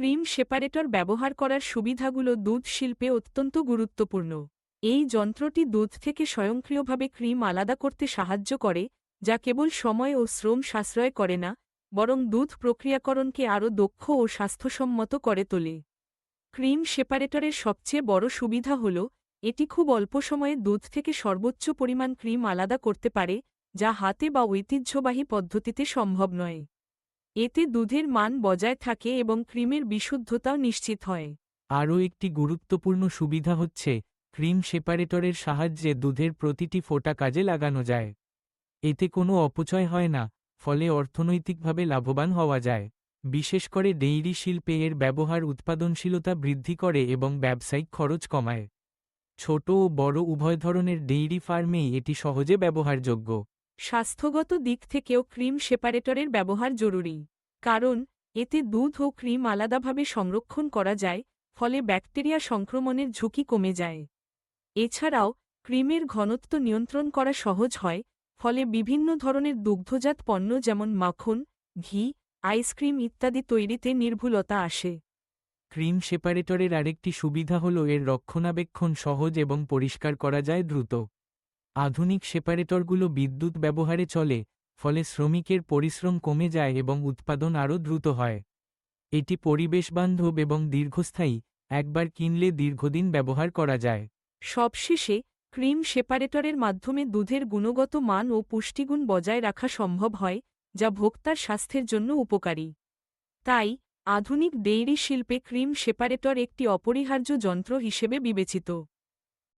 Cream separator ব্যবহার করার সুবিধাগুলো দুধ শিল্পে অত্যন্ত গুরুত্বপূর্ণ। এই যন্ত্রটি দুধ থেকে স্বয়ংক্রিয়ভাবে ক্রিম আলাদা করতে সাহায্য করে, যা কেবল সময় ও শ্রম সাশ্রয় করে না, বরং দুধ প্রক্রিয়াকরণকে আরও দক্ষ ও স্বাস্থ্যসম্মত করে তোলে। ক্রিম সেপারেটরের সবচেয়ে বড় সুবিধা হল এটি খুব অল্প সময়ে দুধ থেকে সর্বোচ্চ পরিমাণ ক্রিম আলাদা করতে পারে, যা হাতে বা ঐতিহ্যবাহী পদ্ধতিতে সম্ভব নয়। এতে দুধের মান বজায় থাকে এবং ক্রিমের বিশুদ্ধতাও নিশ্চিত হয়। আরও একটি গুরুত্বপূর্ণ সুবিধা হচ্ছে ক্রিম সেপারেটরের সাহায্যে দুধের প্রতিটি ফোঁটা কাজে লাগানো যায়। এতে কোনো অপচয় হয় না, ফলে অর্থনৈতিকভাবে লাভবান হওয়া যায়। বিশেষ করে ডেইরি শিল্পে এর ব্যবহার উৎপাদনশীলতা বৃদ্ধি করে এবং ব্যবসায়িক খরচ কমায়। ছোট ও বড় উভয় ধরনের ডেইরি ফার্মেই এটি সহজে ব্যবহারযোগ্য। স্বাস্থ্যগত দিক থেকেও ক্রিম সেপারেটরের ব্যবহার জরুরি, কারণ এতে দুধ ও ক্রিম আলাদাভাবে সংরক্ষণ করা যায়, ফলে ব্যাকটেরিয়া সংক্রমণের ঝুঁকি কমে যায়। এছাড়াও ক্রিমের ঘনত্ব নিয়ন্ত্রণ করা সহজ হয়, ফলে বিভিন্ন ধরনের দুগ্ধজাত পণ্য যেমন মাখন, ঘি, আইসক্রিম ইত্যাদি তৈরিতে নির্ভুলতা আসে। ক্রিম সেপারেটরের আরেকটি সুবিধা হল এর রক্ষণাবেক্ষণ সহজ এবং পরিষ্কার করা যায় দ্রুত। আধুনিক সেপারেটরগুলো বিদ্যুৎ ব্যবহারে চলে, ফলে শ্রমিকের পরিশ্রম কমে যায় এবং উৎপাদন আরও দ্রুত হয়। এটি পরিবেশবান্ধব এবং দীর্ঘস্থায়ী, একবার কিনলে দীর্ঘদিন ব্যবহার করা যায়। সবশেষে ক্রিম সেপারেটরের মাধ্যমে দুধের গুণগত মান ও পুষ্টিগুণ বজায় রাখা সম্ভব হয়, যা ভোক্তার স্বাস্থ্যের জন্য উপকারী। তাই আধুনিক ডেইরি শিল্পে ক্রিম সেপারেটর একটি অপরিহার্য যন্ত্র হিসেবে বিবেচিত।